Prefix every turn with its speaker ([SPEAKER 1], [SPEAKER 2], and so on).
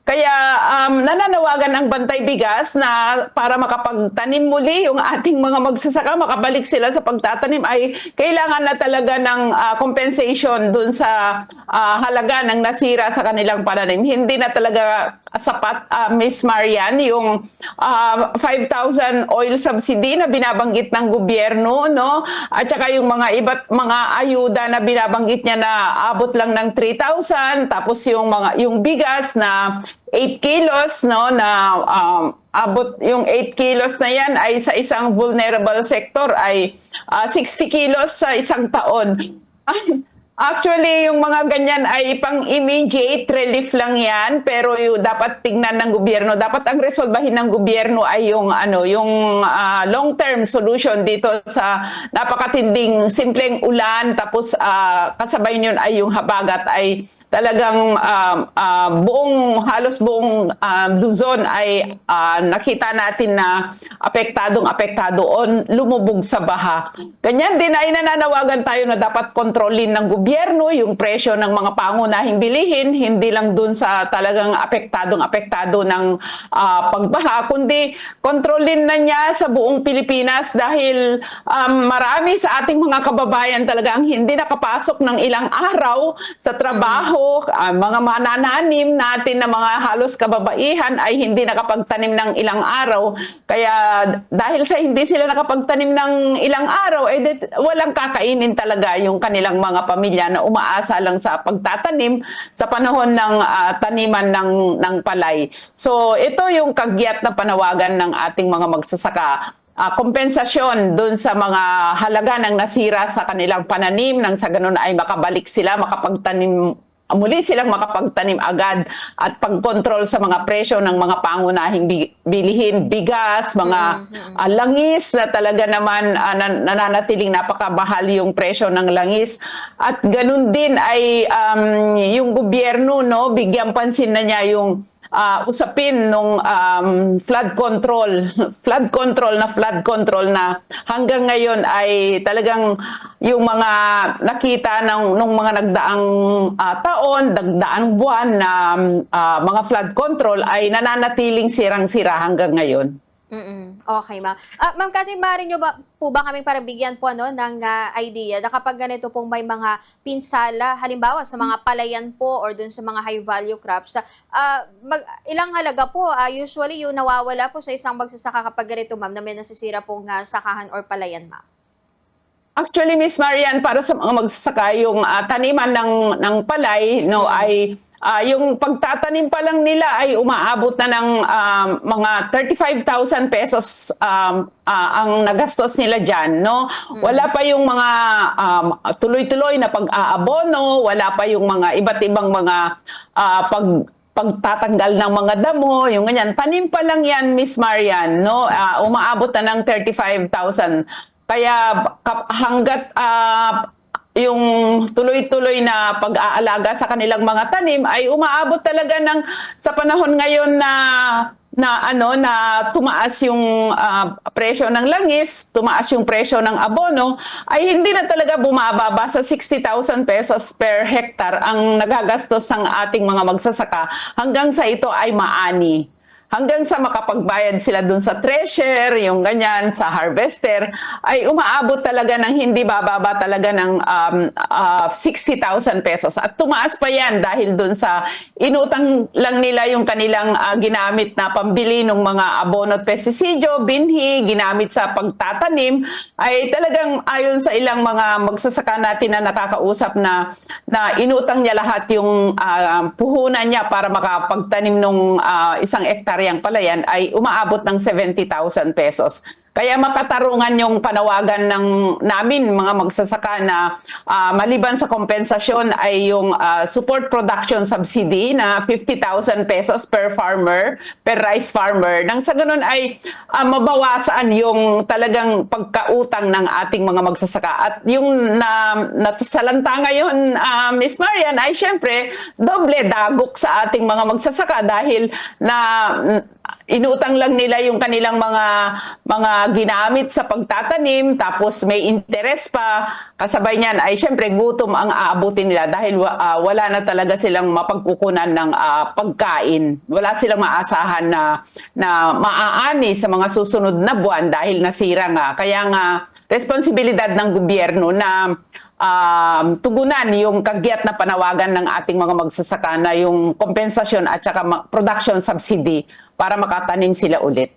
[SPEAKER 1] Kaya nananawagan ang Bantay Bigas na para makapagtanim muli yung ating mga magsasaka, makabalik sila sa pagtatanim, ay kailangan na talaga ng compensation dun sa halaga ng nasira sa kanilang pananim. Hindi na talaga sapat, Miss Marian, yung 5,000 oil subsidy na binabanggit ng gobyerno, no? At saka yung mga iba't mga ayuda na binabanggit niya na abot lang ng 3,000, tapos yung bigas na 8 kilos, no, na abot yung 8 kilos na yan ay sa isang vulnerable sector ay 60 kilos sa isang taon. Actually, yung mga ganyan ay pang-immediate relief lang yan, pero yung dapat tingnan ng gobyerno, dapat ang resolbahin ng gobyerno ay yung long-term solution dito sa napakatinding simpleng ulan, tapos kasabay yun ay yung habagat ay talagang halos buong Luzon ay nakita natin na apektado o lumubog sa baha. Ganyan din ay nananawagan tayo na dapat kontrolin ng gobyerno yung presyo ng mga pangunahing bilihin, hindi lang dun sa talagang apektado ng pagbaha, kundi kontrolin na niya sa buong Pilipinas dahil marami sa ating mga kababayan talaga ang hindi nakapasok ng ilang araw sa trabaho. Mga manananim natin na mga halos kababaihan ay hindi nakapagtanim ng ilang araw. Kaya dahil sa hindi sila nakapagtanim ng ilang araw, walang kakainin talaga yung kanilang mga pamilya na umaasa lang sa pagtatanim sa panahon ng taniman ng palay. So ito yung kagyat na panawagan ng ating mga magsasaka. Kompensasyon dun sa mga halaga ng nasira sa kanilang pananim, nang sa ganun ay makabalik sila, muli silang makapagtanim agad, at pagkontrol sa mga presyo ng mga pangunahing bilihin, bigas, mga langis na talaga naman nananatiling napakabahal yung presyo ng langis. At ganun din ay yung gobyerno, no, bigyan pansin na niya yung usapin nung flood control na hanggang ngayon ay talagang yung mga nakita nung mga nagdaang taon, nagdaang buwan na mga flood control ay nananatiling sirang-sira hanggang ngayon.
[SPEAKER 2] Okay, ma'am. Ma'am Cathy, maaari nyo po ba kaming parang bigyan po ng idea na kapag ganito pong may mga pinsala, halimbawa sa mga palayan po or dun sa mga high value crops, ilang halaga po usually yung nawawala po sa isang magsasaka kapag ganito, ma'am, na may nasisira pong sakahan or palayan, ma'am?
[SPEAKER 1] Actually, Miss Marian, para sa mga magsasaka, yung taniman ng palay, no, ay yung pagtatanim pa lang nila ay umaabot na ng mga 35,000 pesos ang nagastos nila dyan, no? Wala pa yung mga tuloy-tuloy na pag-aabono, wala pa yung mga iba't ibang mga pagtatanggal ng mga damo, yung ganyan. Tanim pa lang yan, Miss Marian, no? Umaabot na ng 35,000. Kaya hanggat yung tuloy-tuloy na pag-aalaga sa kanilang mga tanim ay umaabot talaga sa panahon ngayon na tumaas yung presyo ng langis, tumaas yung presyo ng abono, ay hindi na talaga bumababa sa 60,000 pesos per hectare ang nagagastos ng ating mga magsasaka, hanggang sa ito ay maani. Hanggang sa makapagbayad sila dun sa thresher, yung ganyan, sa harvester, ay umaabot talaga ng hindi bababa talaga ng 60,000 pesos. At tumaas pa yan dahil dun sa inutang lang nila yung kanilang ginamit na pambili ng mga abono at pestisidyo, binhi, ginamit sa pagtatanim, ay talagang ayon sa ilang mga magsasaka natin na nakakausap na inutang niya lahat yung puhunan niya para makapagtanim ng isang hektaryang palayan ay umaabot ng 70,000 pesos. Kaya makatarungan yung panawagan namin mga magsasaka na maliban sa kompensasyon ay yung support production subsidy na 50,000 pesos per farmer, per rice farmer. Nang sa ganun ay mabawasan yung talagang pagkautang ng ating mga magsasaka. At yung natasalanta ngayon, Miss Marian, ay syempre doble dagok sa ating mga magsasaka dahil inutang lang nila yung kanilang mga ginamit sa pagtatanim, tapos may interest pa. Kasabay niyan ay syempre gutom ang aabutin nila dahil wala na talaga silang mapagkukunan ng pagkain. Wala silang maasahan na maaani sa mga susunod na buwan dahil nasira nga. Kaya nga responsibilidad ng gobyerno na tugunan yung kagyat na panawagan ng ating mga magsasaka na yung kompensasyon at saka production subsidy para makatanim sila ulit.